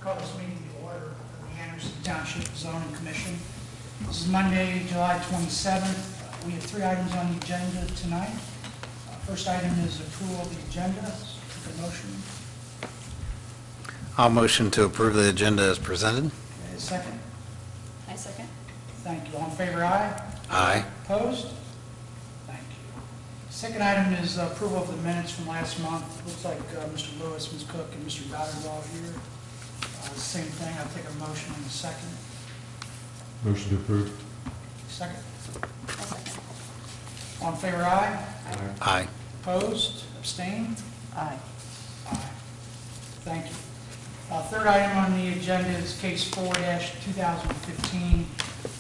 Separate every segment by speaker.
Speaker 1: Call this meeting to order for the Anderson Township Zoning Commission. This is Monday, July 27th. We have 3 items on the agenda tonight. First item is approval of the agenda. Take a motion.
Speaker 2: I'll motion to approve the agenda as presented.
Speaker 1: Okay, second.
Speaker 3: I second.
Speaker 1: Thank you. All in favor, aye?
Speaker 2: Aye.
Speaker 1: Opposed? Thank you. Second item is approval of the minutes from last month. Looks like Mr. Lewis, Ms. Cook, and Mr. Goddard are all here. Same thing. I'll take a motion in a second.
Speaker 4: Motion to approve.
Speaker 1: Second.
Speaker 3: I second.
Speaker 1: All in favor, aye?
Speaker 2: Aye.
Speaker 1: Opposed? Abstained?
Speaker 3: Aye.
Speaker 1: Aye. Thank you. Third item on the agenda is case 4-2015.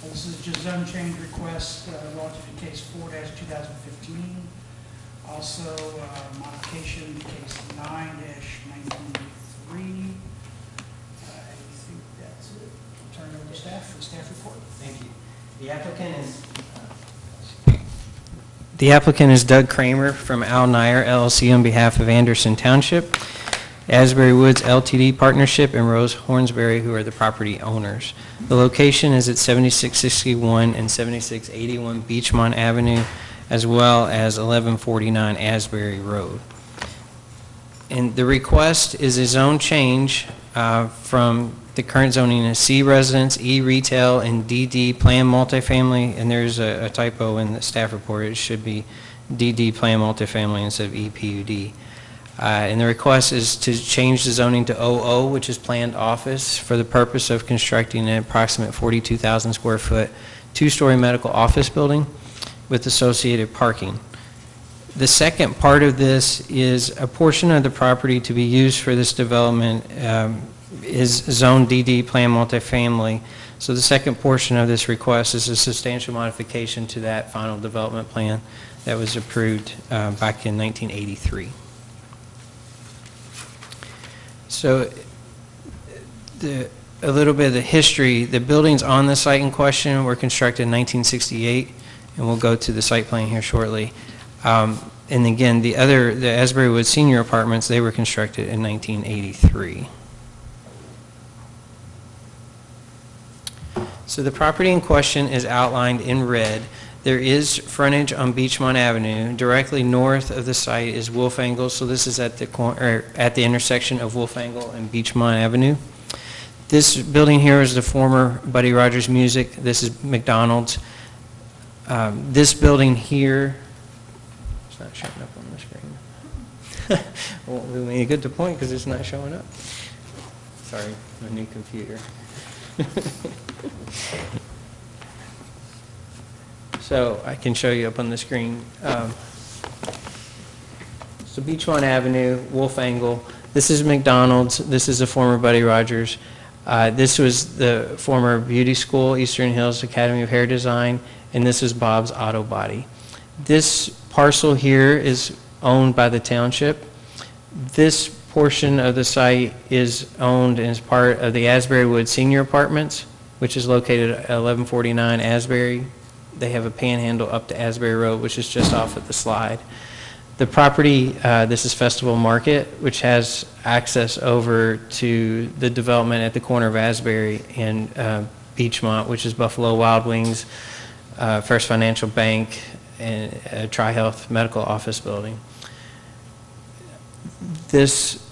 Speaker 1: This is a zone change request relative to case 4-2015. Also, modification to case 9-1983. I think that's it. I'll turn it over to staff for the staff report.
Speaker 5: Thank you. The applicant is Doug Kramer from Al Nair LLC on behalf of Anderson Township, Asbury Woods LTD Partnership, and Rose Hornsberry, who are the property owners. The location is at 7661 and 7681 Beachmont Avenue, as well as 1149 Asbury Road. And the request is a zone change from the current zoning is C residence, E retail, and DD planned multifamily, and there's a typo in the staff report. It should be DD planned multifamily instead of EPUD. And the request is to change the zoning to OO, which is planned office, for the purpose of constructing an approximate 42,000 square foot, 2-story medical office building with associated parking. The second part of this is a portion of the property to be used for this development is zone DD plan multifamily. So the second portion of this request is a substantial modification to that final development plan that was approved back in 1983. So a little bit of the history, the buildings on the site in question were constructed in 1968, and we'll go to the site plan here shortly. And again, the Asbury Woods Senior Apartments, they were constructed in 1983. So the property in question is outlined in red. There is frontage on Beachmont Avenue. Directly north of the site is Wolf Angle, so this is at the intersection of Wolf Angle and Beachmont Avenue. This building here is the former Buddy Rogers Music. This is McDonald's. This building here, it's not showing up on the screen. Well, we made a good point because it's not showing up. Sorry, my new computer. So I can show you up on the screen. So Beachmont Avenue, Wolf Angle. This is McDonald's. This is the former Buddy Rogers. This was the former beauty school, Eastern Hills Academy of Hair Design, and this is Bob's Auto Body. This parcel here is owned by the township. This portion of the site is owned as part of the Asbury Woods Senior Apartments, which is located at 1149 Asbury. They have a panhandle up to Asbury Road, which is just off of the slide. The property, this is Festival Market, which has access over to the development at the corner of Asbury and Beachmont, which is Buffalo Wild Wings, First Financial Bank, and Tri-Health Medical Office Building. This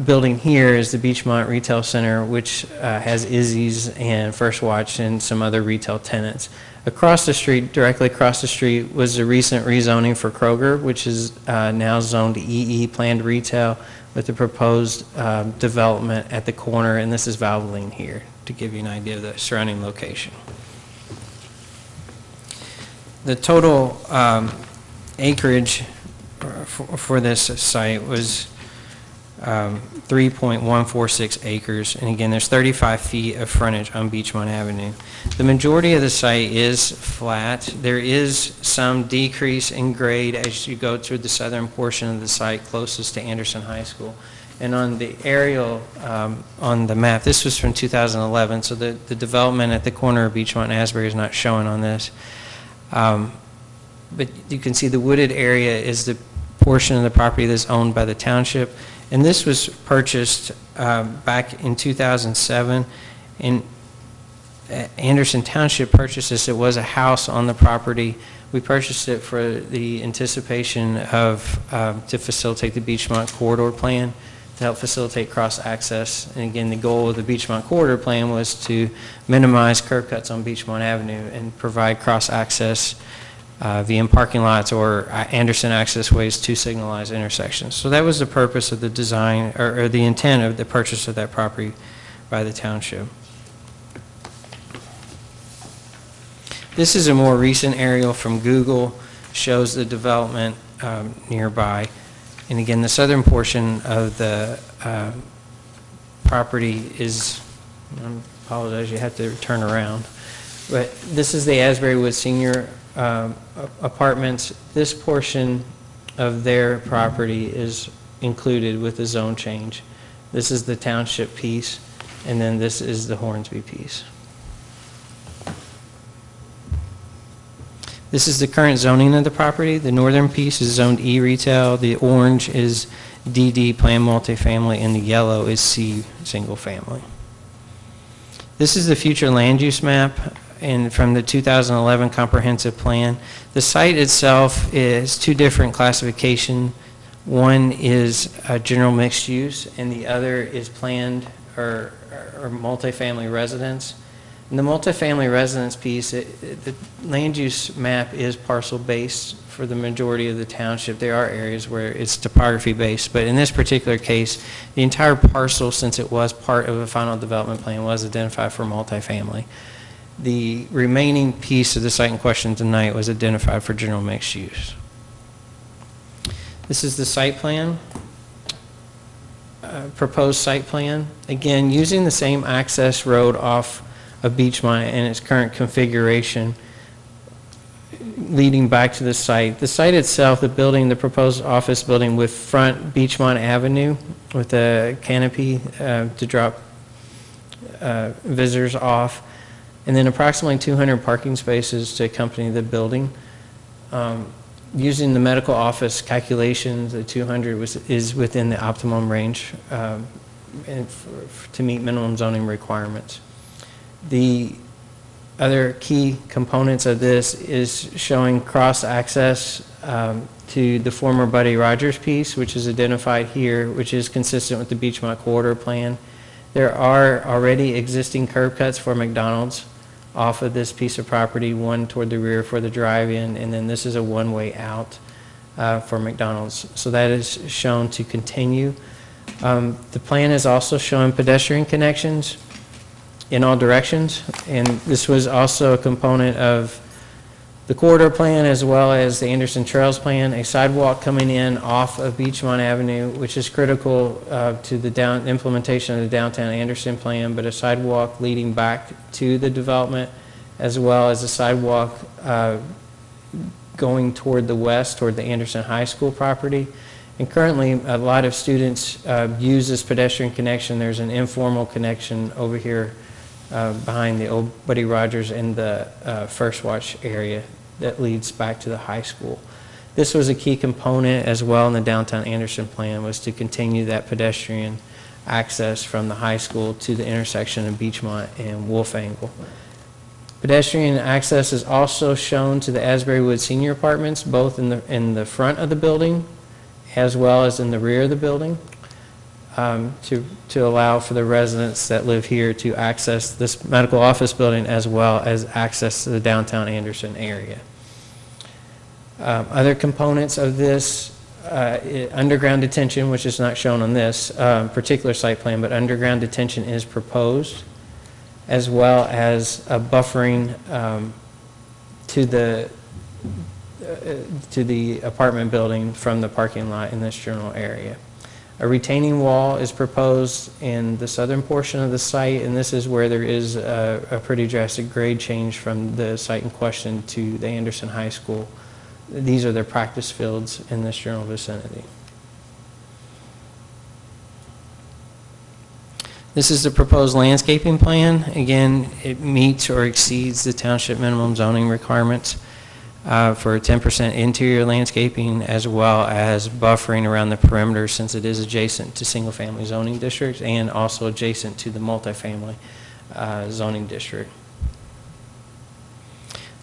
Speaker 5: building here is the Beachmont Retail Center, which has Izzy's and First Watch and some other retail tenants. Across the street, directly across the street, was the recent rezoning for Kroger, which is now zoned EE planned retail with the proposed development at the corner, and this is Valvoline here to give you an idea of the surrounding location. The total acreage for this site was 3.146 acres, and again, there's 35 feet of frontage on Beachmont Avenue. The majority of the site is flat. There is some decrease in grade as you go through the southern portion of the site closest to Anderson High School. And on the aerial, on the map, this was from 2011, so the development at the corner of Beachmont and Asbury is not shown on this. But you can see the wooded area is the portion of the property that's owned by the township, And this was purchased back in 2007, and Anderson Township purchased this. It was a house on the property. We purchased it for the anticipation of, to facilitate the Beachmont Corridor Plan, to help facilitate cross-access. And again, the goal of the Beachmont Corridor Plan was to minimize curb cuts on Beachmont Avenue and provide cross-access via parking lots or Anderson access ways to signalized intersections. So that was the purpose of the design, or the intent of the purchase of that property by the township. This is a more recent aerial from Google, shows the development nearby. And again, the southern portion of the property is, I apologize, you have to turn around. But this is the Asbury Woods Senior Apartments. This portion of their property is included with the zone change. This is the township piece, and then this is the Hornsby piece. This is the current zoning of the property. The northern piece is zoned E retail, the orange is DD planned multifamily, and the yellow is C single family. This is the future land use map and from the 2011 comprehensive plan. The site itself is two different classifications. One is general mixed use, and the other is planned or multifamily residence. In the multifamily residence piece, the land use map is parcel-based for the majority of the township. There are areas where it's topography-based, but in this particular case, the entire parcel, since it was part of a final development plan, was identified for multifamily. The remaining piece of the site in question tonight was identified for general mixed use. This is the site plan, proposed site plan. Again, using the same access road off of Beachmont and its current configuration leading back to the site. The site itself, the building, the proposed office building with front Beachmont Avenue with a canopy to drop visitors off, and then approximately 200 parking spaces to accompany the building. Using the medical office calculations, the 200 is within the optimum range to meet minimum zoning requirements. The other key components of this is showing cross-access to the former Buddy Rogers piece, which is identified here, which is consistent with the Beachmont Corridor Plan. There are already existing curb cuts for McDonald's off of this piece of property, one toward the rear for the drive-in, and then this is a one-way out for McDonald's. So that is shown to continue. The plan is also showing pedestrian connections in all directions, and this was also a component of the corridor plan as well as the Anderson Trails plan, a sidewalk coming in off of Beachmont Avenue, which is critical to the implementation of the downtown Anderson plan, but a sidewalk leading back to the development, as well as a sidewalk going toward the west, toward the Anderson High School property. And currently, a lot of students use this pedestrian connection. There's an informal connection over here behind the old Buddy Rogers in the First Watch area that leads back to the high school. This was a key component as well in the downtown Anderson plan, was to continue that pedestrian access from the high school to the intersection of Beachmont and Wolf Angle. Pedestrian access is also shown to the Asbury Woods Senior Apartments, both in the front of the building as well as in the rear of the building. To allow for the residents that live here to access this medical office building as well as access to the downtown Anderson area. Other components of this, underground detention, which is not shown on this particular site plan, but underground detention is proposed, as well as a buffering to the apartment building from the parking lot in this general area. A retaining wall is proposed in the southern portion of the site, and this is where there is a pretty drastic grade change from the site in question to the Anderson High School. These are their practice fields in this general vicinity. This is the proposed landscaping plan. Again, it meets or exceeds the township minimum zoning requirements. for 10% interior landscaping, as well as buffering around the perimeter, since it is adjacent to single-family zoning districts and also adjacent to the multifamily zoning district.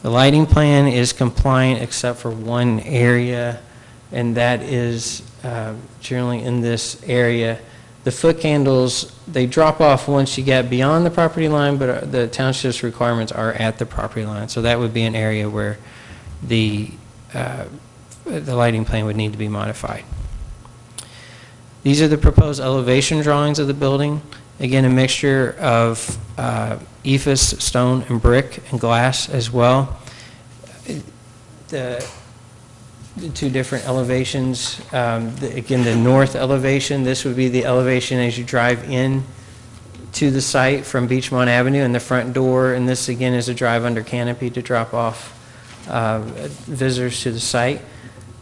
Speaker 5: The lighting plan is compliant except for one area, and that is generally in this area. The foot candles, they drop off once you get beyond the property line, but the township's requirements are at the property line. So that would be an area where the lighting plan would need to be modified. These are the proposed elevation drawings of the building. Again, a mixture of ephes, stone, and brick, and glass as well. The two different elevations, again, the north elevation, this would be the elevation as you drive in to the site from Beachmont Avenue and the front door, and this again is a drive under canopy to drop off visitors to the site.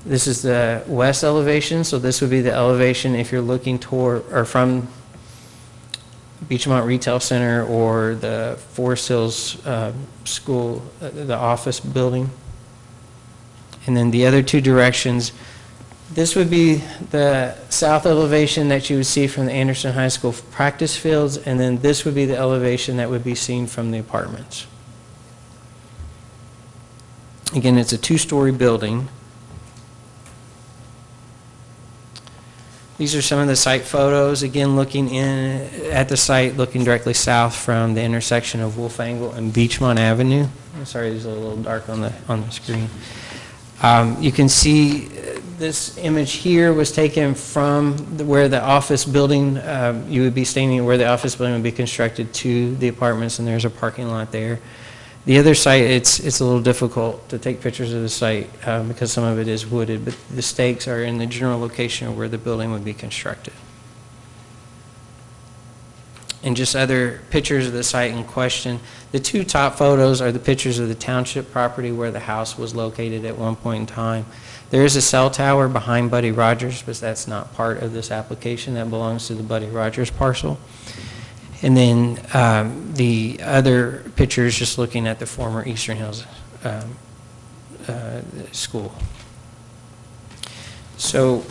Speaker 5: This is the west elevation, so this would be the elevation if you're looking toward or from Beachmont Retail Center or the Forest Hills School, the office building. And then the other two directions, this would be the south elevation that you would see from the Anderson High School practice fields, and then this would be the elevation that would be seen from the apartments. Again, it's a two-story building. These are some of the site photos. Again, looking in at the site, looking directly south from the intersection of Wolf Angle and Beachmont Avenue. I'm sorry, these are a little dark on the screen. You can see this image here was taken from where the office building, you would be standing where the office building would be constructed to the apartments, and there's a parking lot there. The other site, it's a little difficult to take pictures of the site because some of it is wooded, but the stakes are in the general location of where the building would be constructed. And just other pictures of the site in question. The two top photos are the pictures of the township property where the house was located at one point in time. There is a cell tower behind Buddy Rogers, but that's not part of this application. That belongs to the Buddy Rogers parcel. And then the other picture is just looking at the former Eastern Hills school. So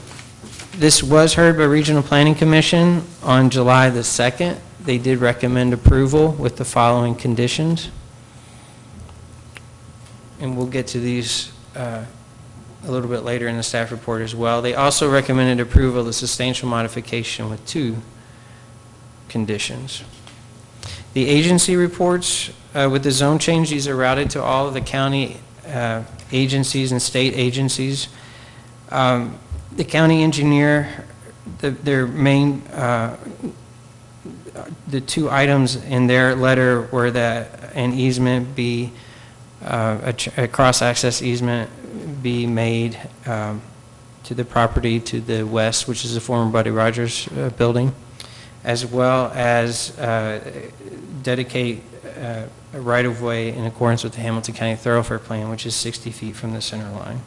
Speaker 5: this was heard by Regional Planning Commission on July the 2nd. They did recommend approval with the following conditions. And we'll get to these a little bit later in the staff report as well. They also recommended approval of the substantial modification with two conditions. The agency reports with the zone change, these are routed to all of the county agencies and state agencies. The county engineer, their main, the two items in their letter were that an easement be, a cross-access easement be made to the property to the west, which is the former Buddy Rogers building, as well as dedicate a right-of-way in accordance with the Hamilton County Thoroughfare Plan, which is 60 feet from the center line.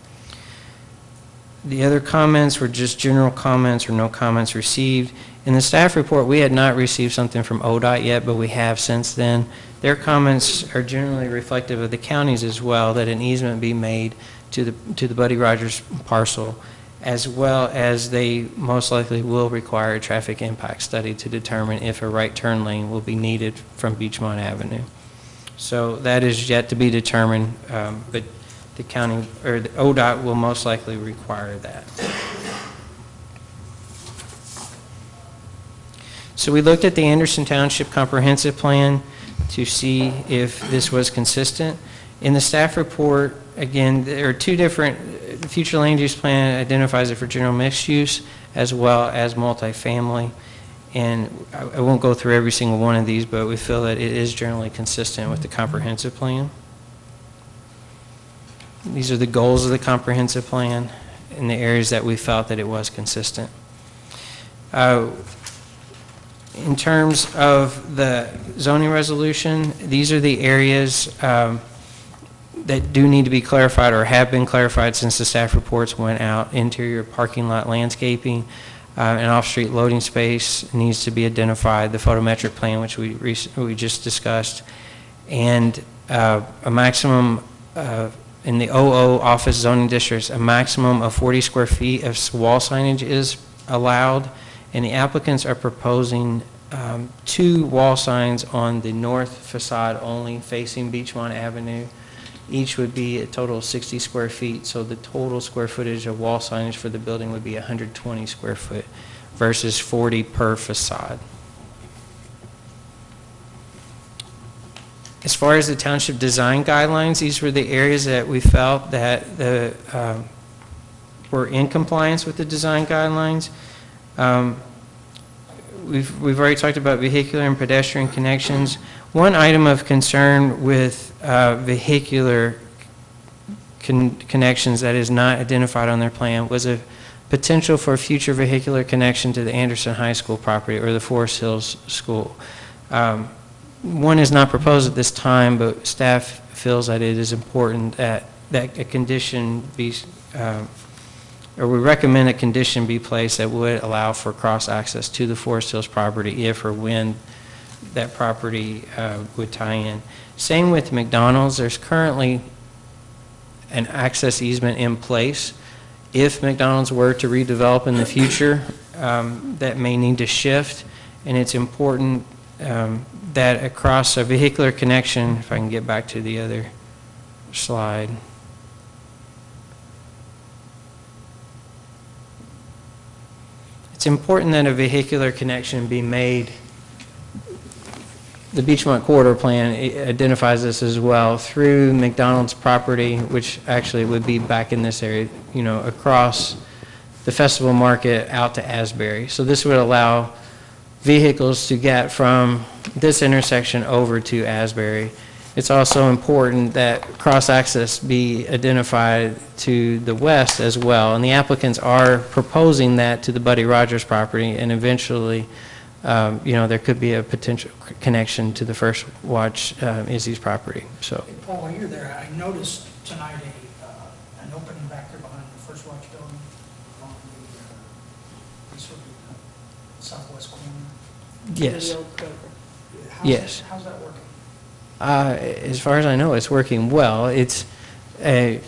Speaker 5: The other comments were just general comments or no comments received. In the staff report, we had not received something from ODOT yet, but we have since then. Their comments are generally reflective of the counties as well, that an easement be made to the Buddy Rogers parcel, as well as they most likely will require a traffic impact study to determine if a right turn lane will be needed from Beachmont Avenue. So that is yet to be determined, but the county, or the ODOT will most likely require that. So we looked at the Anderson Township Comprehensive Plan to see if this was consistent. In the staff report, again, there are two different, the future land use plan identifies it for general mixed use as well as multifamily. And I won't go through every single one of these, but we feel that it is generally consistent with the comprehensive plan. These are the goals of the comprehensive plan in the areas that we felt that it was consistent. In terms of the zoning resolution, these are the areas that do need to be clarified or have been clarified since the staff reports went out. Interior parking lot landscaping, an off-street loading space needs to be identified, the photometric plan, which we just discussed, and a maximum in the OO office zoning districts, a maximum of 40 square feet of wall signage is allowed, and the applicants are proposing 2 wall signs on the north facade only facing Beachmont Avenue. Each would be a total of 60 square feet, so the total square footage of wall signage for the building would be 120 square foot versus 40 per facade. As far as the township design guidelines, these were the areas that we felt that were in compliance with the design guidelines. We've already talked about vehicular and pedestrian connections. One item of concern with vehicular connections that is not identified on their plan was a potential for future vehicular connection to the Anderson High School property or the Forest Hills School. One is not proposed at this time, but staff feels that it is important that a condition be, or we recommend a condition be placed that would allow for cross-access to the Forest Hills property if or when that property would tie in. Same with McDonald's. There's currently an access easement in place. If McDonald's were to redevelop in the future, that may need to shift, and it's important that across a vehicular connection, if I can get back to the other slide. It's important that a vehicular connection be made. The Beachmont Corridor Plan identifies this as well through McDonald's property, which actually would be back in this area, you know, across the Festival Market out to Asbury. So this would allow vehicles to get from this intersection over to Asbury. It's also important that cross-access be identified to the west as well, and the applicants are proposing that to the Buddy Rogers property, and eventually, you know, there could be a potential connection to the First Watch Izzy's property. So,
Speaker 1: Hey, Paul, while you're there, I noticed tonight an opening back there behind the First Watch building on the sort of southwest corner.
Speaker 5: yes.
Speaker 3: The old Kroger.
Speaker 5: Yes.
Speaker 1: How's that working?
Speaker 5: As far as I know, it's working well. It's a,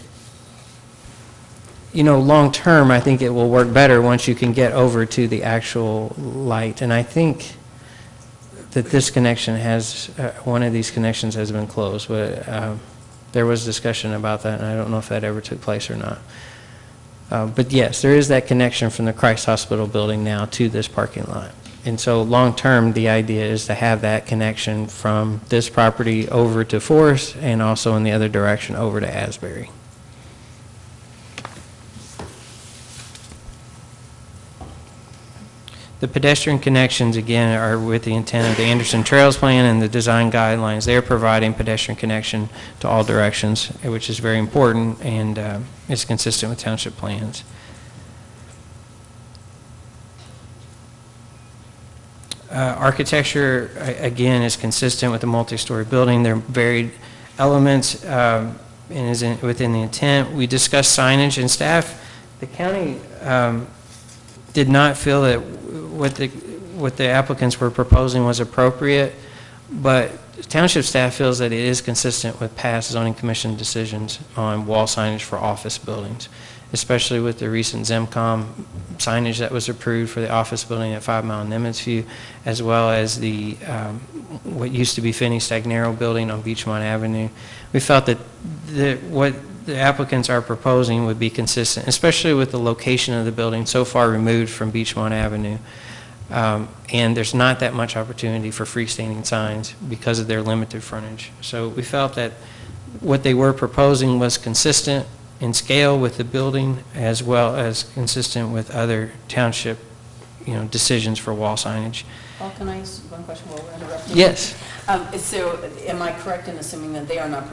Speaker 5: you know, long-term, I think it will work better once you can get over to the actual light. And I think that this connection has, one of these connections has been closed, but there was discussion about that, and I don't know if that ever took place or not. But yes, there is that connection from the Christ Hospital building now to this parking lot. And so long-term, the idea is to have that connection from this property over to Forest and also in the other direction over to Asbury. The pedestrian connections, again, are with the intent of the Anderson Trails Plan and the design guidelines. They're providing pedestrian connection to all directions, which is very important, and is consistent with township plans. Architecture, again, is consistent with the multi-story building. There are varied elements and is within the intent. We discussed signage and staff. The county did not feel that what the applicants were proposing was appropriate, but township staff feels that it is consistent with past zoning commission decisions on wall signage for office buildings, especially with the recent ZEMCOM signage that was approved for the office building at 5 Mile and Emmons View, as well as the what used to be Finney Stagnaro building on Beachmont Avenue. We felt that what the applicants are proposing would be consistent, especially with the location of the building so far removed from Beachmont Avenue. And there's not that much opportunity for freestanding signs because of their limited frontage. So we felt that what they were proposing was consistent in scale with the building as well as consistent with other township, you know, decisions for wall signage.
Speaker 3: Paul, can I ask one question while we're interrupting?
Speaker 5: Yes.
Speaker 3: So am I correct in assuming that they are not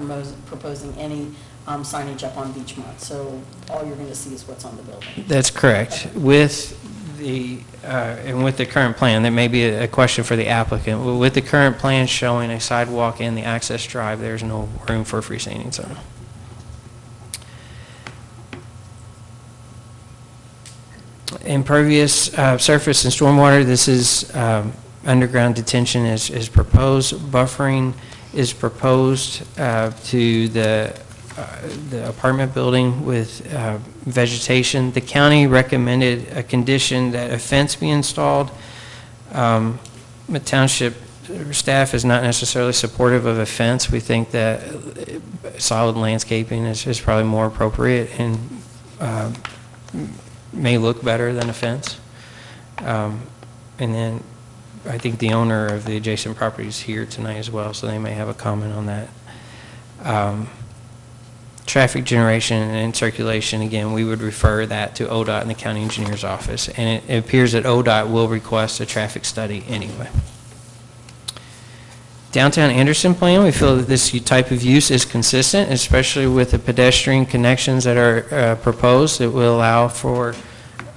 Speaker 3: proposing any signage up on Beachmont? So all you're going to see is what's on the building?
Speaker 5: That's correct. With the, and with the current plan, there may be a question for the applicant. With the current plan showing a sidewalk and the access drive, there's no room for a freestanding sign. Impervious surface and stormwater, this is underground detention is proposed. Buffering is proposed to the the apartment building with vegetation. The county recommended a condition that a fence be installed. The township staff is not necessarily supportive of a fence. We think that solid landscaping is probably more appropriate and may look better than a fence. And then I think the owner of the adjacent property is here tonight as well, so they may have a comment on that. Traffic generation and circulation, again, we would refer that to ODOT and the county engineer's office, and it appears that ODOT will request a traffic study anyway. Downtown Anderson plan, we feel that this type of use is consistent, especially with the pedestrian connections that are proposed. It will allow for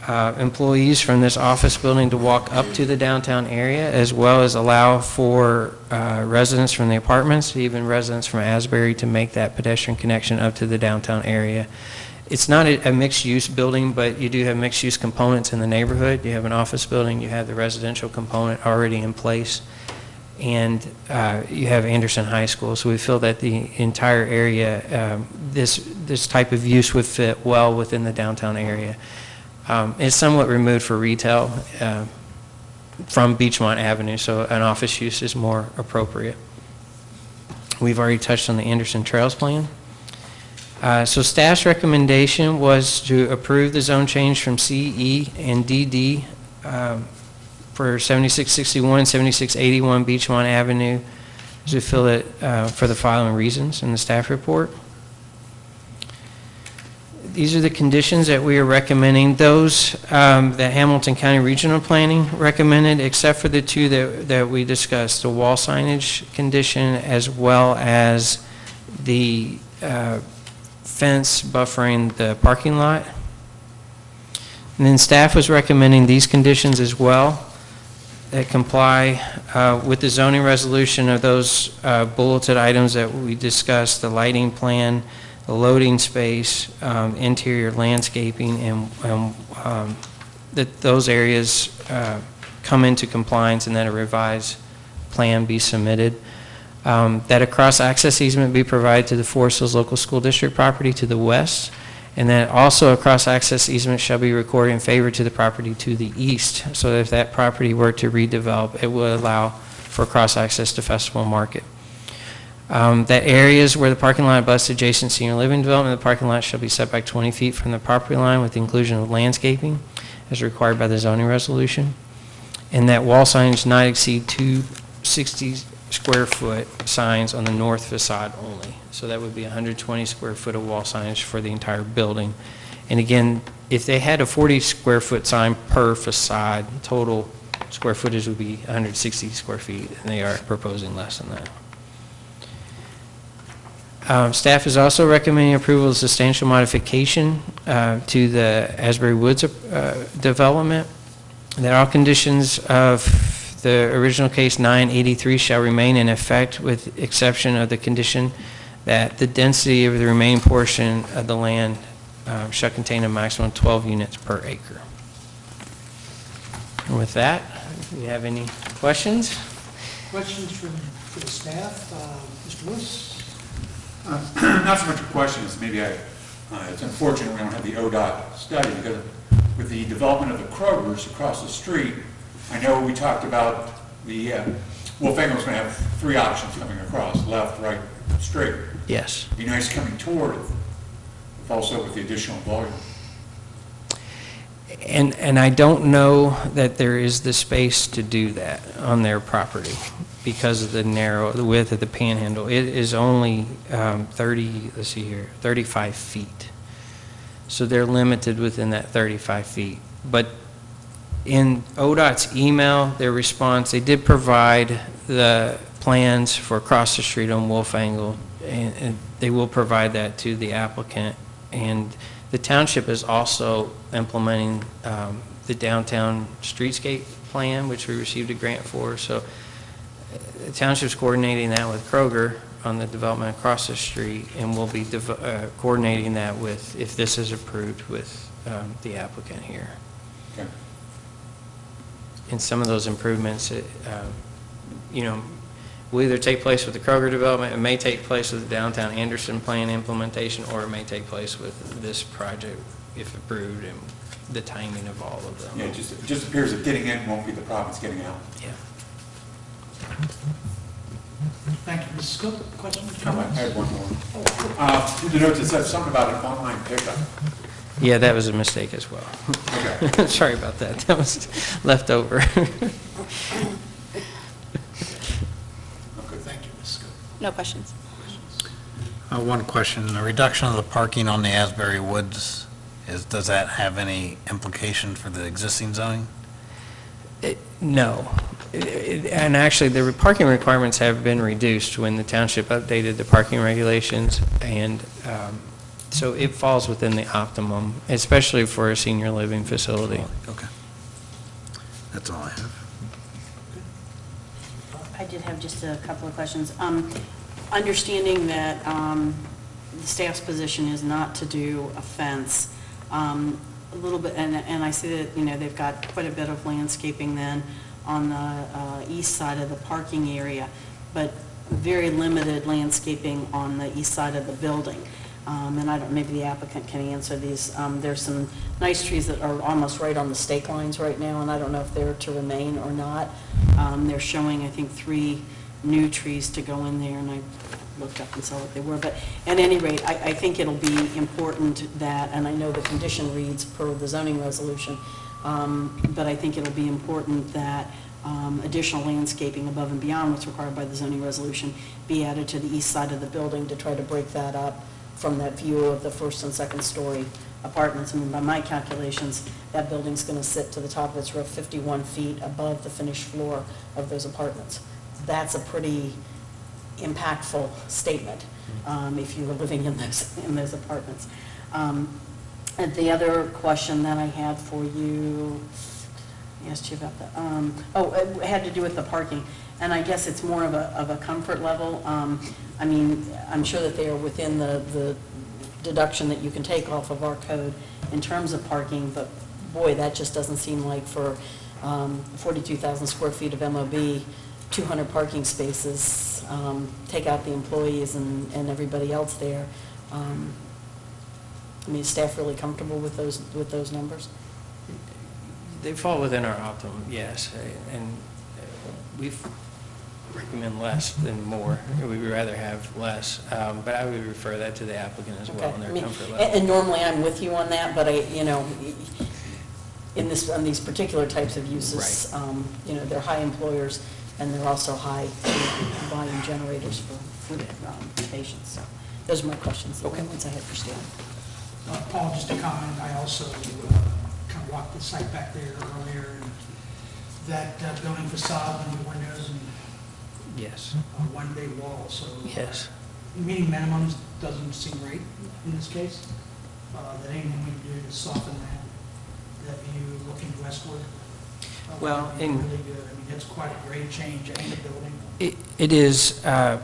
Speaker 5: employees from this office building to walk up to the downtown area, as well as allow for residents from the apartments, even residents from Asbury, to make that pedestrian connection up to the downtown area. It's not a mixed-use building, but you do have mixed-use components in the neighborhood. You have an office building, you have the residential component already in place, and you have Anderson High School. So we feel that the entire area, this type of use would fit well within the downtown area. It's somewhat removed for retail from Beachmont Avenue, so an office use is more appropriate. We've already touched on the Anderson Trails plan. So staff's recommendation was to approve the zone change from CE and DD for 7661 and 7681 Beachmont Avenue, as we feel it for the following reasons in the staff report. These are the conditions that we are recommending. Those that Hamilton County Regional Planning recommended, except for the two that we discussed, the wall signage condition as well as the fence buffering the parking lot. And then staff was recommending these conditions as well that comply with the zoning resolution of those bulleted items that we discussed, the lighting plan, the loading space, interior landscaping, and that those areas come into compliance and that a revised plan be submitted. That a cross-access easement be provided to the Forest Hills Local School District property to the west, and that also a cross-access easement shall be recorded in favor to the property to the east, so that if that property were to redevelop, it would allow for cross-access to Festival Market. That areas where the parking lot abuts adjacent senior living development, the parking lot shall be set back 20 feet from the property line with the inclusion of landscaping as required by the zoning resolution. And that wall signage not exceed 260 square foot signs on the north facade only. So that would be 120 square foot of wall signage for the entire building. And again, if they had a 40 square foot sign per facade, total square footage would be 160 square feet, and they are proposing less than that. Staff is also recommending approval of substantial modification to the Asbury Woods development, that all conditions of the original case 983 shall remain in effect with exception of the condition that the density of the remaining portion of the land shall contain a maximum of 12 units per acre. And with that, do you have any questions?
Speaker 1: Questions for the staff? Mr. Lewis?
Speaker 6: Not so much a question as maybe it's unfortunate we don't have the ODOT study, because with the development of the Kroger's across the street, I know we talked about the Wolfhanger was going to have 3 options coming across, left, right, straight.
Speaker 5: Yes.
Speaker 6: It'd be nice coming toward it, also with the additional volume.
Speaker 5: And I don't know that there is the space to do that on their property because of the width of the panhandle. It is only 35 feet. So they're limited within that 35 feet. But in ODOT's email, their response, they did provide the plans for across the street on Wolfangle, and they will provide that to the applicant. And the township is also implementing the downtown streetscape plan, which we received a grant for. So the township's coordinating that with Kroger on the development across the street, and we'll be coordinating that with, if this is approved, with the applicant here.
Speaker 6: Okay.
Speaker 5: And some of those improvements, will either take place with the Kroger development, it may take place with the downtown Anderson plan implementation, or it may take place with this project if approved, and the timing of all of them.
Speaker 6: Yeah, it just appears that getting in won't be the problem, it's getting out.
Speaker 5: Yeah.
Speaker 1: Thank you. Mrs. Cook, questions,
Speaker 6: I
Speaker 1: comments?
Speaker 6: had one more. In the notes, it said something about an online pickup.
Speaker 5: Yeah, that was a mistake as well.
Speaker 6: Okay.
Speaker 5: Sorry about that. That was left over.
Speaker 6: Okay, thank you, Mrs. Cook.
Speaker 7: No questions.
Speaker 2: One question, the reduction of the parking on the Asbury Woods, does that have any implication for the existing zoning?
Speaker 5: No. And actually, the parking requirements have been reduced when the township updated the parking regulations, and so it falls within the optimum, especially for a senior living facility.
Speaker 2: Okay. That's all I have.
Speaker 7: I did have just a couple of questions. Understanding that the staff's position is not to do a fence, a little bit, and I see that, they've got quite a bit of landscaping then on the east side of the parking area, but very limited landscaping on the east side of the building. And I don't, maybe the applicant can answer these. There's some nice trees that are almost right on the stake lines right now, and I don't know if they're to remain or not. They're showing, I think, 3 new trees to go in there, and I looked up and saw what they were. But at any rate, I think it'll be important that, and I know the condition reads per the zoning resolution, but I think it'll be important that additional landscaping above and beyond what's required by the zoning resolution be added to the east side of the building to try to break that up from that view of the first and second story apartments. I mean, by my calculations, that building's going to sit to the top of its roof 51 feet above the finished floor of those apartments. That's a pretty impactful statement if you were living in those apartments. And the other question that I had for you, I asked you about that. It had to do with the parking, and I guess it's more of a comfort level. I mean, I'm sure that they are within the deduction that you can take off of our code in terms of parking, but boy, that just doesn't seem like for 42,000 square feet of MOB, 200 parking spaces, take out the employees and everybody else there. I mean, is staff really comfortable with those numbers?
Speaker 5: They fall within our optimum, yes, and we recommend less than more. We'd rather have less, but I would refer that to the applicant as well on
Speaker 3: Okay. I
Speaker 5: their
Speaker 3: mean,
Speaker 5: comfort level.
Speaker 3: and normally I'm with you on that, but on these particular types of uses, they're high employers and they're also high volume generators for patients. So those are my questions. The only ones I had for staff.
Speaker 1: Paul, just a comment, I also kind of walked the site back there earlier, and that building facade and the windows and
Speaker 5: Yes,
Speaker 1: one big wall, so.
Speaker 5: yes.
Speaker 1: Meeting minimums doesn't seem right in this case. That anything we can do to soften that view looking westward.
Speaker 5: Well,
Speaker 1: would be
Speaker 5: in-
Speaker 1: really good. I mean, it's quite a grade change in the building.
Speaker 5: It is,
Speaker 1: I'm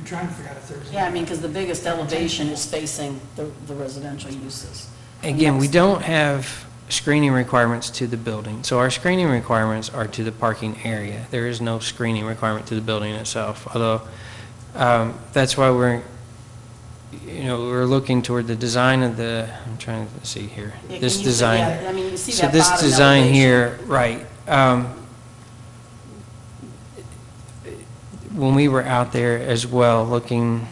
Speaker 1: trying to figure out if there's.
Speaker 3: Yeah, I mean, because the biggest elevation is facing the residential uses.
Speaker 5: again, we don't have screening requirements to the building. So our screening requirements are to the parking area. There is no screening requirement to the building itself, although that's why we're looking toward the design of I'm trying to see here.
Speaker 3: Yeah,
Speaker 5: This
Speaker 3: can you see-
Speaker 5: design.
Speaker 3: yeah, I mean, you see
Speaker 5: So
Speaker 3: that
Speaker 5: this
Speaker 3: bottom
Speaker 5: design
Speaker 3: elevation.
Speaker 5: here, right. When we were out there as well looking,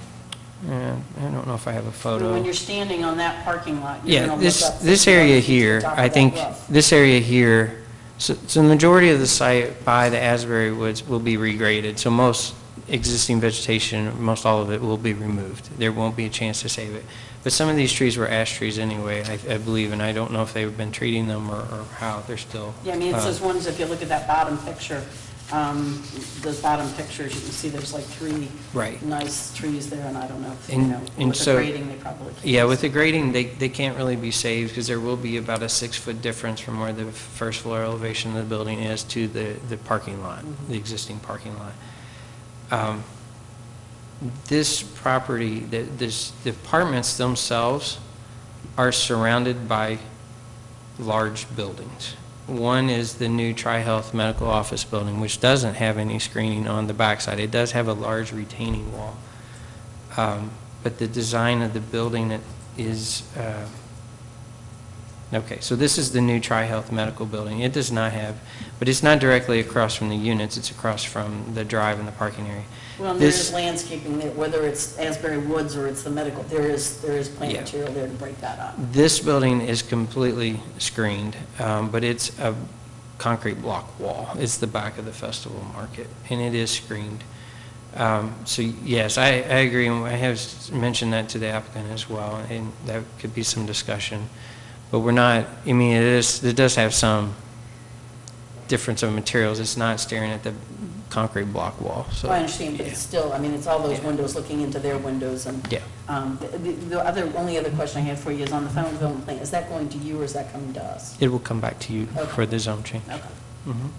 Speaker 5: I don't know if I have a
Speaker 3: I mean,
Speaker 5: photo.
Speaker 3: when you're standing on that parking lot, you're
Speaker 5: Yeah,
Speaker 3: going to look up.
Speaker 5: this
Speaker 3: 50
Speaker 5: area
Speaker 3: feet to the
Speaker 5: here,
Speaker 3: top of
Speaker 5: I
Speaker 3: that
Speaker 5: think,
Speaker 3: roof.
Speaker 5: this area here, so the majority of the site by the Asbury Woods will be regraded. So most existing vegetation, most all of it will be removed. There won't be a chance to save it. But some of these trees were ash trees anyway, I believe, and I don't know if they've been treating them or how. They're still.
Speaker 3: Yeah, I mean, it's those ones, if you look at that bottom picture, those bottom pictures, you can see there's like 3
Speaker 5: Right.
Speaker 3: nice trees there, and I don't know, if,
Speaker 5: And
Speaker 3: with the
Speaker 5: so-
Speaker 3: grading, they probably can't.
Speaker 5: Yeah, with the grading, they can't really be saved because there will be about a 6-foot difference from where the first floor elevation of the building is to the parking lot, the existing parking lot. This property, the apartments themselves are surrounded by large buildings. One is the new Tri-Health Medical Office Building, which doesn't have any screening on the backside. It does have a large retaining wall. But the design of the building is, okay, so this is the new Tri-Health Medical Building. It does not have, but it's not directly across from the units, it's across from the drive and the parking area.
Speaker 3: Well, and there
Speaker 5: This-
Speaker 3: is landscaping there, whether it's Asbury Woods or it's the medical, there is plant
Speaker 5: Yeah.
Speaker 3: material there to break that up.
Speaker 5: This building is completely screened, but it's a concrete block wall. It's the back of the festival market, and it is screened. So yes, I agree, and I have mentioned that to the applicant as well, and that could be some discussion. But we're not, I mean, it does have some difference of materials. It's not staring at the concrete block wall, so.
Speaker 3: I understand, but it's still, I mean, it's all those windows looking into their windows, and
Speaker 5: Yeah.
Speaker 3: the only other question I have for you is on the final development plan, is that going to you or is that coming to us?
Speaker 5: It will come back to you
Speaker 3: Okay.
Speaker 5: for the zone change.
Speaker 3: Okay.
Speaker 5: Mhm.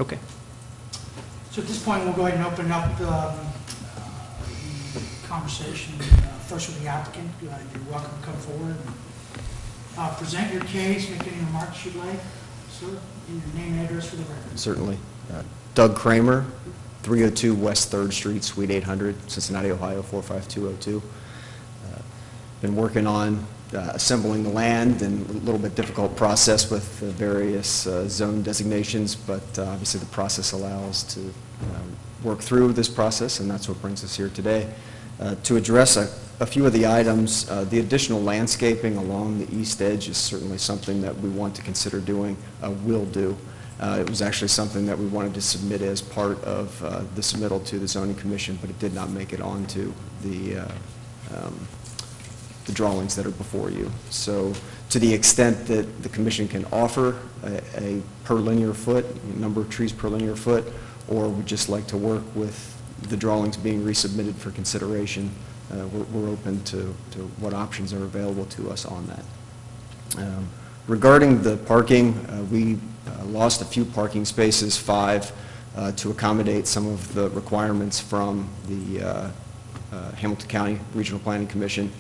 Speaker 5: Okay.
Speaker 1: So at this point, we'll go ahead and open up the conversation, first with the applicant. You're welcome to come forward and present your case, make any remarks you'd like. Sir, and your name and address for the record.
Speaker 8: Certainly. Doug Kramer, 302 West 3rd Street, Suite 800, Cincinnati, Ohio, 45202. Been working on assembling the land, and a little bit difficult process with the various zone designations, but obviously the process allows to work through this process, and that's what brings us here today. To address a few of the items, the additional landscaping along the east edge is certainly something that we want to consider doing, will do. It was actually something that we wanted to submit as part of the submittal to the zoning commission, but it did not make it onto the drawings that are before you. So to the extent that the commission can offer a per linear foot, number of trees per linear foot, or would just like to work with the drawings being resubmitted for consideration, we're open to what options are available to us on that. Regarding the parking, we lost a few parking spaces, 5, to accommodate some of the requirements from the Hamilton County Regional Planning Commission,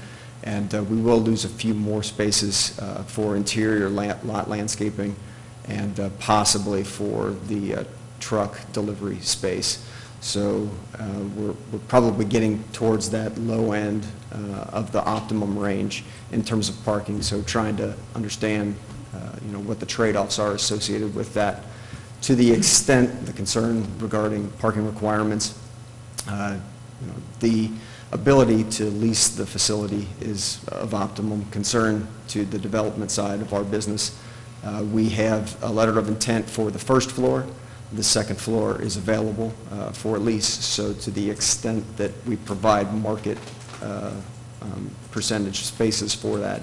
Speaker 8: and we will lose a few more spaces for interior lot landscaping and possibly for the truck delivery space. So we're probably getting towards that low end of the optimum range in terms of parking, so trying to understand what the trade-offs are associated with that. To the extent the concern regarding parking requirements, the ability to lease the facility is of optimum concern to the development side of our business. We have a letter of intent for the first floor. The second floor is available for lease, so to the extent that we provide market percentage spaces for that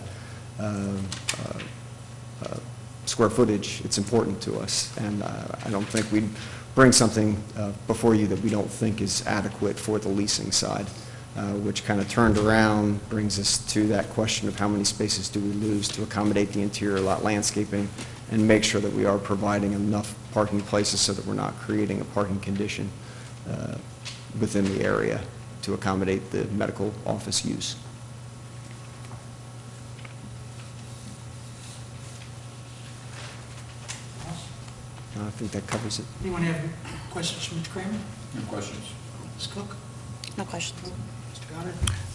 Speaker 8: square footage, it's important to us, and I don't think we'd bring something before you that we don't think is adequate for the leasing side, which kind of turned around, brings us to that question of how many spaces do we lose to accommodate the interior lot landscaping and make sure that we are providing enough parking places so that we're not creating a parking condition within the area to accommodate the medical office use. I think that covers it.
Speaker 1: Anyone have questions for Mr. Kramer?
Speaker 6: No questions.
Speaker 1: Ms. Cook?
Speaker 7: No questions.
Speaker 1: Mr. Goddard?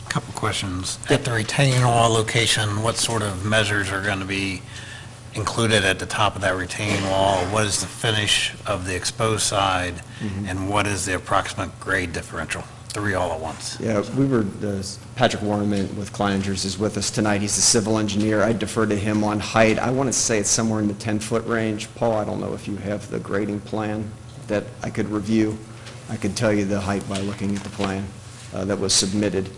Speaker 2: Couple questions. At the retaining wall location, what sort of measures are going to be included at the top of that retaining wall? What is the finish of the exposed side, and what is the approximate grade differential? 3 all at once.
Speaker 8: Yeah, Patrick Warnman with Kleiningers is with us tonight. He's a civil engineer. I defer to him on height. I want to say it's somewhere in the 10-foot range. Paul, I don't know if you have the grading plan that I could review. I could tell you the height by looking at the plan that was submitted.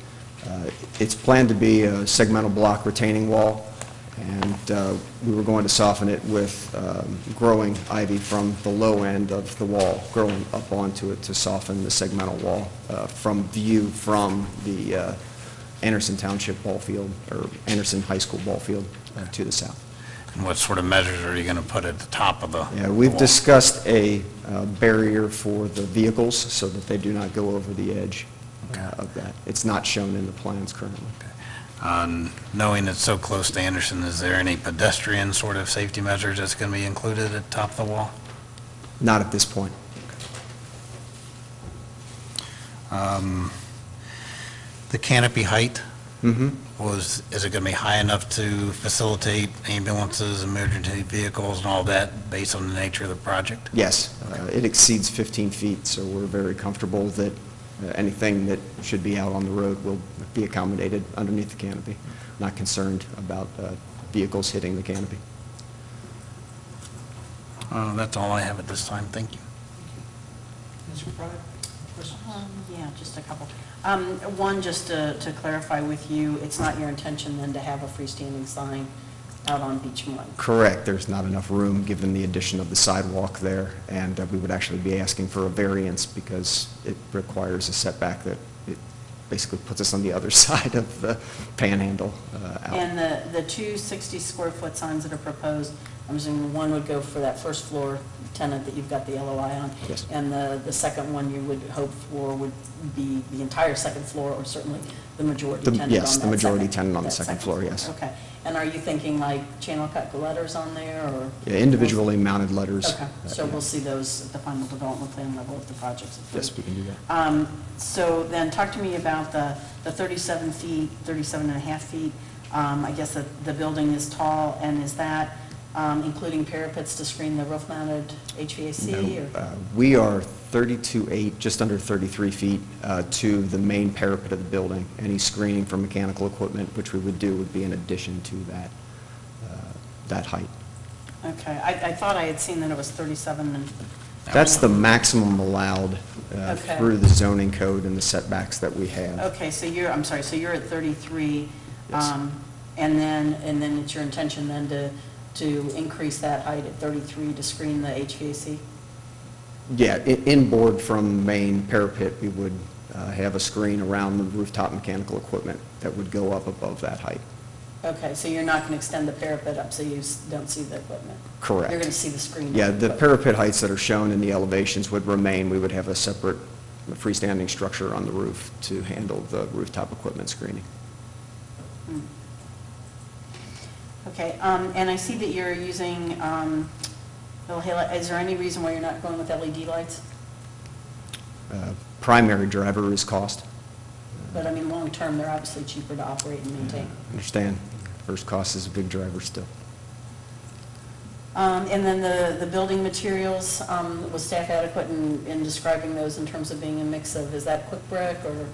Speaker 8: It's planned to be a segmental block retaining wall, and we were going to soften it with growing ivy from the low end of the wall, growing up onto it to soften the segmental wall from view from the Anderson Township ball field, or Anderson High School ball field to the south.
Speaker 2: And what sort of measures are you going to put at the top of the
Speaker 8: Yeah, we've
Speaker 2: wall?
Speaker 8: discussed a barrier for the vehicles so that they do not go over the edge of that. It's not shown in the plans currently.
Speaker 2: Knowing it's so close to Anderson, is there any pedestrian sort of safety measures that's going to be included at the top of the wall?
Speaker 8: Not at this point.
Speaker 2: The canopy height,
Speaker 8: Mm-hmm.
Speaker 2: is it going to be high enough to facilitate ambulances, emergency vehicles and all that based on the nature of the project?
Speaker 8: Yes, it exceeds 15 feet, so we're very comfortable that anything that should be out on the road will be accommodated underneath the canopy. Not concerned about vehicles hitting the canopy.
Speaker 2: That's all I have at this time. Thank you.
Speaker 1: Ms. McBride, questions?
Speaker 7: Yeah, just a couple. One, just to clarify with you, it's not your intention then to have a freestanding sign out on Beach 1?
Speaker 8: Correct, there's not enough room given the addition of the sidewalk there, and we would actually be asking for a variance because it requires a setback that it basically puts us on the other side of the panhandle out.
Speaker 7: And the two 60-square-foot signs that are proposed, I'm assuming one would go for that first floor tenant that you've got the LOI on?
Speaker 8: Yes.
Speaker 7: And the second one you would hope for would be the entire second floor, or certainly the majority tenant on that
Speaker 8: Yes, the majority
Speaker 7: second-
Speaker 8: tenant on the
Speaker 7: that
Speaker 8: second floor, yes.
Speaker 7: Okay. And are you thinking like channel cut letters on there, or?
Speaker 8: Yeah, individually mounted letters.
Speaker 7: Okay, so we'll see those at the final development plan level if the project's approved.
Speaker 8: Yes, we can do that.
Speaker 7: So then, talk to me about the 37 feet, 37 and a half feet. I guess that the building is tall, and is that including parapets to screen the roof-mounted HVAC?
Speaker 8: No,
Speaker 7: or?
Speaker 8: we are 32.8, just under 33 feet to the main parapet of the building. Any screening for mechanical equipment, which we would do, would be in addition to that height.
Speaker 7: Okay, I thought I had seen that it was 37 and...
Speaker 8: That's the maximum allowed
Speaker 7: Okay.
Speaker 8: through the zoning code and the setbacks that we have.
Speaker 7: Okay, so I'm sorry, so you're at 33,
Speaker 8: Yes.
Speaker 7: and then it's your intention then to increase that height at 33 to screen the HVAC?
Speaker 8: Yeah, inboard from main parapet, we would have a screen around the rooftop mechanical equipment that would go up above that height.
Speaker 7: Okay, so you're not going to extend the parapet up so you don't see the equipment?
Speaker 8: Correct.
Speaker 7: You're going to see the screen?
Speaker 8: Yeah, the parapet heights that are shown in the elevations would remain. We would have a separate freestanding structure on the roof to handle the rooftop equipment screening.
Speaker 7: Hmm. Okay, and I see that you're using little halo. Is there any reason why you're not going with LED lights?
Speaker 8: Primary driver is cost.
Speaker 7: But I mean, long-term, they're obviously cheaper to operate and maintain.
Speaker 8: Understand. First cost is a big driver still.
Speaker 7: And then the building materials, was staff adequate in describing those in terms of being a mix of, is that quick brick or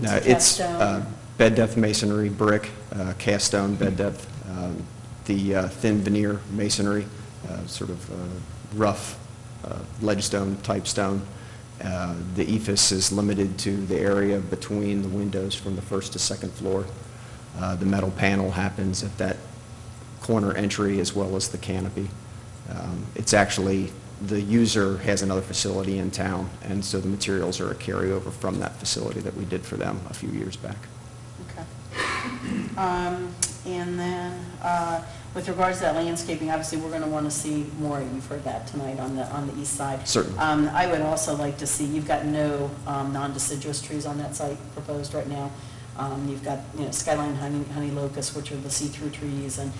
Speaker 8: No,
Speaker 7: cast
Speaker 8: it's
Speaker 7: stone?
Speaker 8: bed depth masonry, brick, cast stone bed depth, the thin veneer masonry, sort of rough ledgestone type stone. The ephes is limited to the area between the windows from the first to second floor. The metal panel happens at that corner entry as well as the canopy. It's actually, the user has another facility in town, and so the materials are a carryover from that facility that we did for them a few years back.
Speaker 7: Okay. And then, with regards to that landscaping, obviously, we're going to want to see more. You've heard that tonight on the east side.
Speaker 8: Certainly.
Speaker 7: I would also like to see, you've got no non-deciduous trees on that site proposed right now. You've got, skyline honey locust, which are the see-through trees, and,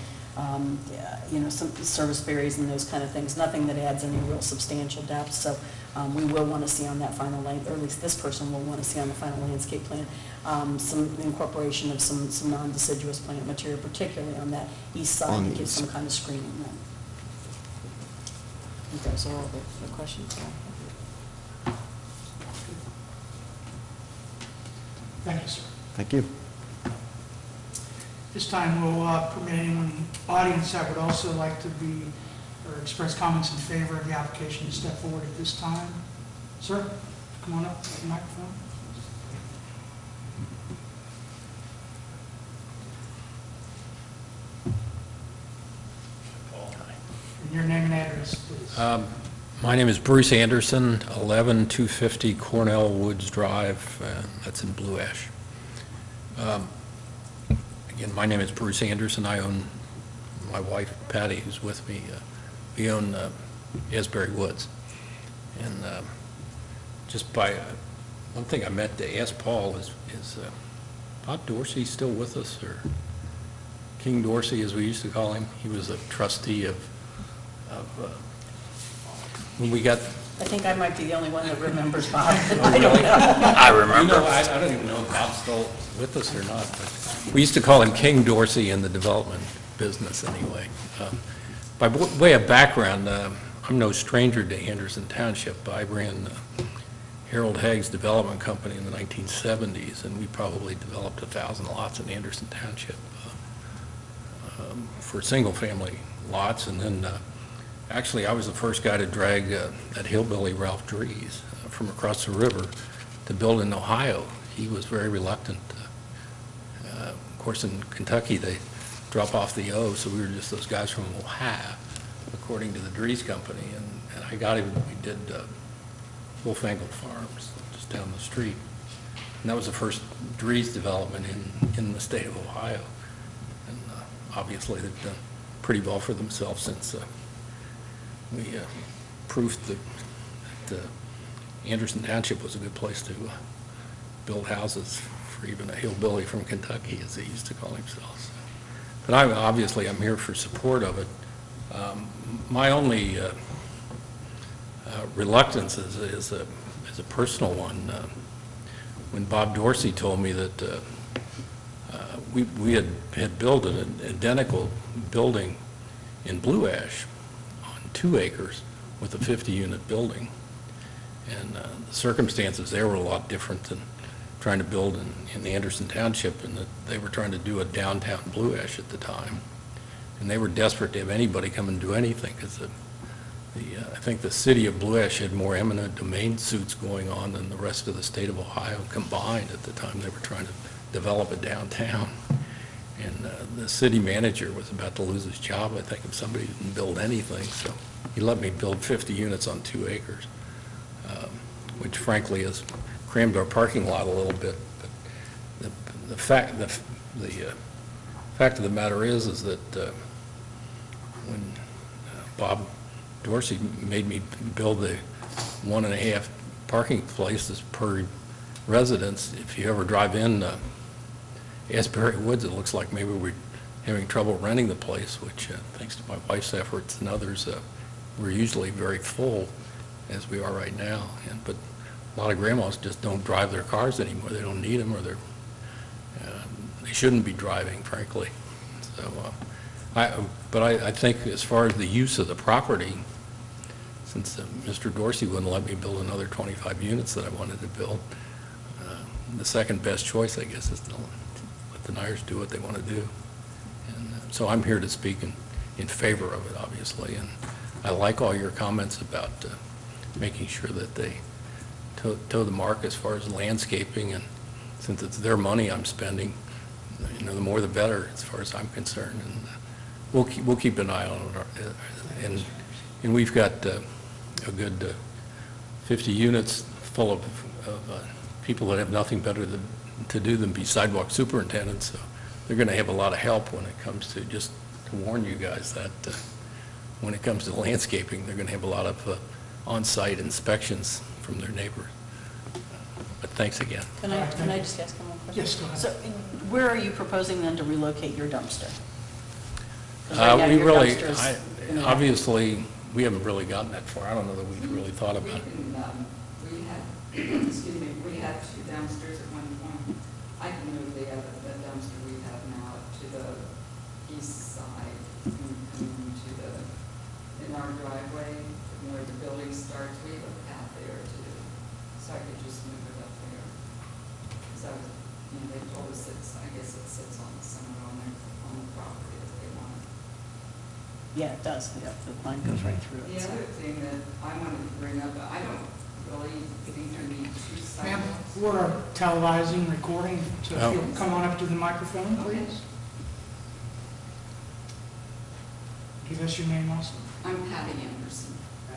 Speaker 7: some service berries and those kind of things. Nothing that adds any real substantial depth. So we will want to see on that final, or at least this person will want to see on the final landscape plan, some incorporation of some non-deciduous plant material, particularly on that east
Speaker 8: On
Speaker 7: side,
Speaker 8: the
Speaker 7: to give
Speaker 8: east
Speaker 7: some
Speaker 8: side.
Speaker 7: kind of screening then. I think those are all the questions.
Speaker 1: Thank you, sir.
Speaker 8: Thank you.
Speaker 1: This time, we'll permit anyone in the audience that would also like to be, or express comments in favor of the application to step forward at this time. Sir, come on up to the microphone. And your name and address, please.
Speaker 9: My name is Bruce Anderson, 11250 Cornell Woods Drive, that's in Blue Ash. Again, my name is Bruce Anderson. I own, my wife Patty, who's with me, we own Asbury Woods. And just by, one thing I meant to ask Paul is Bob Dorsey still with us, or King Dorsey, as we used to call him? He was a trustee of when we got...
Speaker 3: I think I might be the only one that remembers Bob.
Speaker 9: Oh, really?
Speaker 2: I
Speaker 9: You
Speaker 2: remember.
Speaker 9: know, I don't even know if Bob's still with us or not, but we used to call him King Dorsey in the development business anyway. By way of background, I'm no stranger to Anderson Township. I ran Harold Hagg's development company in the 1970s, and we probably developed 1,000 lots in Anderson Township for single-family lots. And then, actually, I was the first guy to drag that hillbilly Ralph Dries from across the river to build in Ohio. He was very reluctant. Of course, in Kentucky, they drop off the O, so we were just those guys from Ohio, according to the Dries Company. And I got him, we did Wolfangled Farms, just down the street. And that was the first Dries development in the state of Ohio. And obviously, they've done pretty well for themselves since we proved that Anderson Township was a good place to build houses for even a hillbilly from Kentucky, as he used to call himself. So. But I'm here for support of it. My only reluctance is a personal one. When Bob Dorsey told me that we had built an identical building in Blue Ash on 2 acres with a 50-unit building, and the circumstances there were a lot different than trying to build in Anderson Township, and that they were trying to do a downtown Blue Ash at the time. And they were desperate to have anybody come and do anything, because I think the city of Blue Ash had more eminent domain suits going on than the rest of the state of Ohio combined at the time they were trying to develop a downtown. And the city manager was about to lose his job, I think, if somebody didn't build anything. So he let me build 50 units on 2 acres, which frankly has crammed our parking lot a little bit. But the fact of the matter is that when Bob Dorsey made me build the 1.5 parking places per residence, if you ever drive in Asbury Woods, it looks like maybe we're having trouble renting the place, which thanks to my wife's efforts and others, we're usually very full, as we are right now. But a lot of grandmas just don't drive their cars anymore. They don't need them, or they shouldn't be driving, frankly. So, but I think as far as the use of the property, since Mr. Dorsey wouldn't let me build another 25 units that I wanted to build, the second best choice, I guess, is to let the Nyers do what they want to do. And so I'm here to speak in favor of it, obviously. And I like all your comments about making sure that they toe the mark as far as landscaping, and since it's their money I'm spending, the more the better as far as I'm concerned. And we'll keep an eye on it. And we've got a good 50 units full of people that have nothing better to do than be sidewalk superintendents. So they're going to have a lot of help when it comes to, just to warn you guys that when it comes to landscaping, they're going to have a lot of on-site inspections from their neighbors. But thanks again.
Speaker 3: Can I just ask one more question?
Speaker 1: Yes, go ahead.
Speaker 3: So where are you proposing then to relocate your dumpster? 'Cause right now
Speaker 9: We
Speaker 3: your
Speaker 9: really,
Speaker 3: dumpster's in the-
Speaker 9: obviously, we haven't really gotten that far. I don't know that we've really thought about it.
Speaker 10: We had, excuse me, we had 2 dumpsters at one point. I can move the dumpster we have now to the east side, in our driveway, from where the building starts. We have a path there too, so I could just move it up there. Because they told us I guess it sits somewhere on the property if they want it.
Speaker 3: Yeah, it does. Yeah, the line goes right through
Speaker 10: The
Speaker 3: it. so.
Speaker 10: other thing that I wanted to bring up, I don't really think there need 2
Speaker 1: Ma'am,
Speaker 10: sidewalks.
Speaker 1: we're televising, recording, so
Speaker 9: Oh.
Speaker 1: if you'll come on up to the microphone, please. Give us your name also.
Speaker 10: I'm Patty Anderson,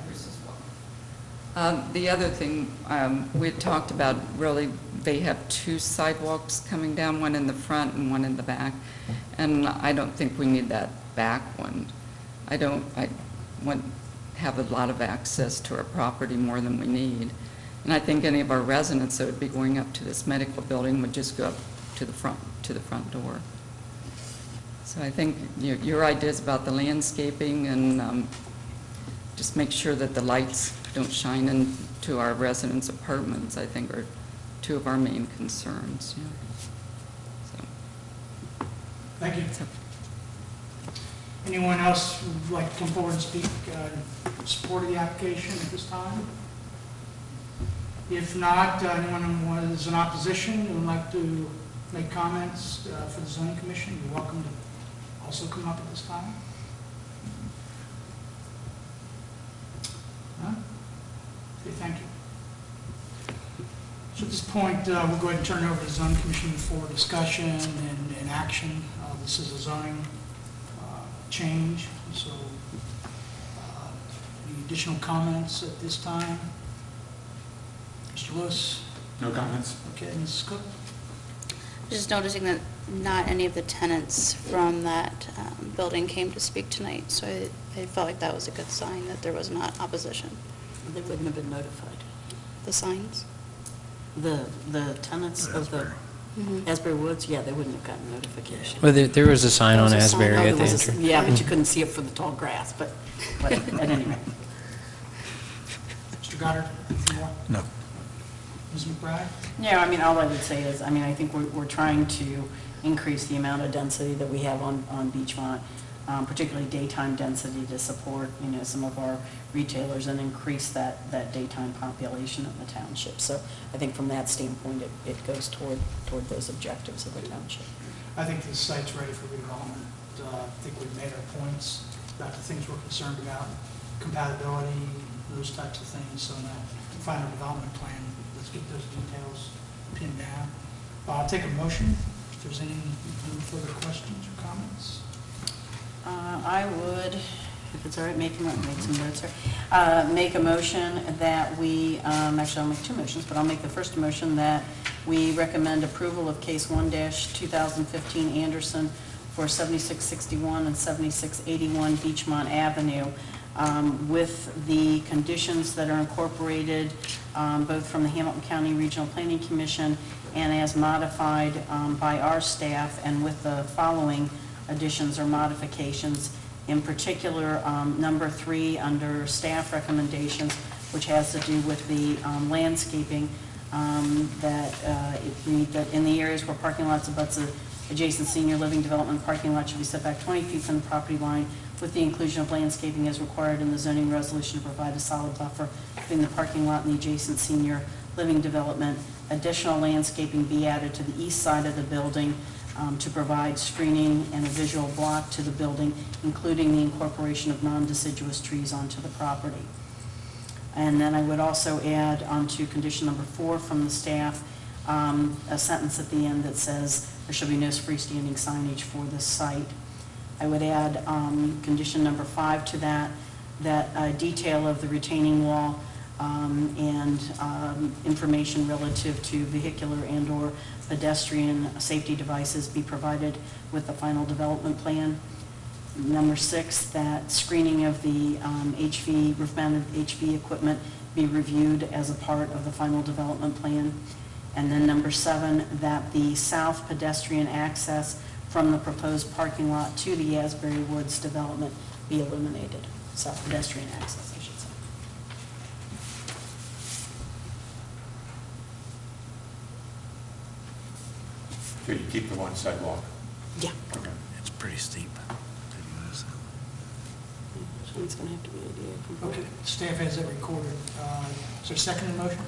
Speaker 10: Chris's wife. The other thing, we had talked about, really, they have 2 sidewalks coming down, one in the front and one in the back, and I don't think we need that back one. I want to have a lot of access to our property, more than we need. And I think any of our residents that would be going up to this medical building would just go up to the front door. So I think your ideas about the landscaping and just make sure that the lights don't shine into our residents' apartments, I think are two of our main concerns. Yeah. So,
Speaker 1: Thank you. Anyone else who'd like to come forward and speak in support of the application at this time? If not, anyone who is in opposition who would like to make comments for the zoning commission, you're welcome to also come up at this time. No? Okay, thank you. So at this point, we'll go ahead and turn it over to the zoning commission for discussion and action. This is a zoning change, so any additional comments at this time? Mr. Lewis?
Speaker 6: No comments?
Speaker 1: Okay, Mrs. Cook?
Speaker 11: Just noticing that not any of the tenants from that building came to speak tonight, so I felt like that was a good sign that there was not opposition.
Speaker 7: They wouldn't have been notified.
Speaker 11: The signs?
Speaker 7: The tenants of the Asbury Woods, yeah, they wouldn't have gotten notification.
Speaker 5: Well, there was a sign on
Speaker 11: There was a sign.
Speaker 5: Asbury
Speaker 7: Oh,
Speaker 5: at
Speaker 7: there
Speaker 5: the
Speaker 7: was a-
Speaker 5: entrance.
Speaker 7: Yeah, but you couldn't see it for the tall grass, but whatever, at any rate.
Speaker 1: Mr. Goddard, anything more?
Speaker 2: No.
Speaker 1: Ms. McBride?
Speaker 7: Yeah, I mean, all I would say is, I mean, I think we're trying to increase the amount of density that we have on Beachmont, particularly daytime density to support, some of our retailers and increase that daytime population of the township. So I think from that standpoint, it goes toward those objectives of the township.
Speaker 1: I think this site's ready for redevelopment. I think we've made our points about the things we're concerned about, compatibility, those types of things. So in that final development plan, let's get those details pinned down. I'll take a motion if there's any further questions or comments.
Speaker 7: I would, if it's all right, make some notes here. Make a motion that we, actually I'll make two motions, but I'll make the first motion that we recommend approval of case 1-2015 Anderson for 7661 and 7681 Beachmont Avenue with the conditions that are incorporated both from the Hamilton County Regional Planning Commission and as modified by our staff, and with the following additions or modifications. In particular, number 3 under staff recommendations, which has to do with the landscaping, that it read that in the areas where parking lots abuts a adjacent senior living development, parking lot should be set back 20 feet from the property line with the inclusion of landscaping as required in the zoning resolution to provide a solid buffer between the parking lot and the adjacent senior living development. Additional landscaping be added to the east side of the building to provide screening and a visual block to the building, including the incorporation of non-deciduous trees onto the property. And then I would also add onto condition number 4 from the staff, a sentence at the end that says there shall be no freestanding signage for this site. I would add condition number 5 to that detail of the retaining wall and information relative to vehicular and/or pedestrian safety devices be provided with the final development plan. Number 6, that screening of the roof-mounted HV equipment be reviewed as a part of the final development plan. And then number 7, that the south pedestrian access from the proposed parking lot to the Asbury Woods development be eliminated. South pedestrian access, I should say.
Speaker 6: So you keep the one sidewalk?
Speaker 7: Yeah.
Speaker 6: Okay.
Speaker 2: It's pretty steep.
Speaker 7: So it's going to have to be ADA compliant.
Speaker 1: Okay, staff has that recorded. Is there a second in the motion?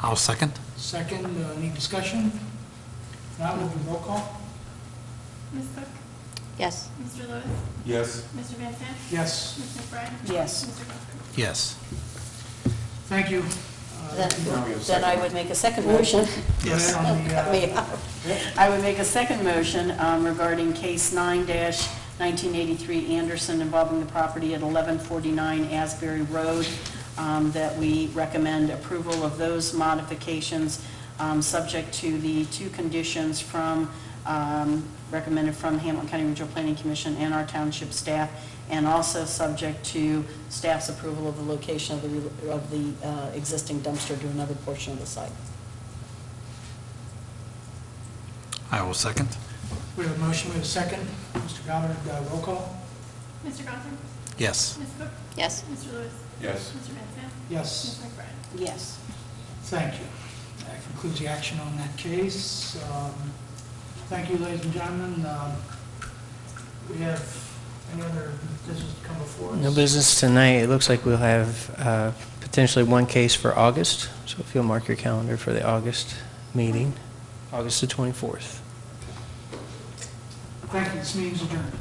Speaker 2: I'll second.
Speaker 1: Second, any discussion? If not, we'll do roll call.
Speaker 12: Ms. Cook?
Speaker 11: Yes.
Speaker 12: Mr. Lewis?
Speaker 6: Yes.
Speaker 12: Mr. Van Sant?
Speaker 1: Yes,
Speaker 12: Ms. McBride?
Speaker 7: Yes.
Speaker 12: Mr. Busker?
Speaker 2: Yes.
Speaker 1: thank you.
Speaker 7: Then I would make a second motion.
Speaker 1: Yes. On the,
Speaker 7: Cut me off. I would make a second motion regarding case 9-1983 Anderson involving the property at 1149 Asbury Road, that we recommend approval of those modifications, subject to the 2 conditions from, recommended from Hamilton County Regional Planning Commission and our township staff, and also subject to staff's approval of the location of the existing dumpster to another portion of the site.
Speaker 2: I will second.
Speaker 1: We have a motion, we have a second. Mr. Goddard, roll call?
Speaker 12: Mr. Gothard?
Speaker 2: Yes.
Speaker 12: Ms. Cook?
Speaker 11: Yes.
Speaker 12: Mr. Lewis?
Speaker 6: Yes.
Speaker 12: Mr. Mansell?
Speaker 1: Yes.
Speaker 12: Ms. McBride?
Speaker 7: Yes.
Speaker 1: Thank you. That concludes the action on that case. Thank you, ladies and gentlemen. We have any other business to come before us?
Speaker 5: No business tonight. It looks like we'll have potentially one case for August, so if you'll mark your calendar for the August meeting, August the 24th.
Speaker 1: Thank you. This meeting is adjourned.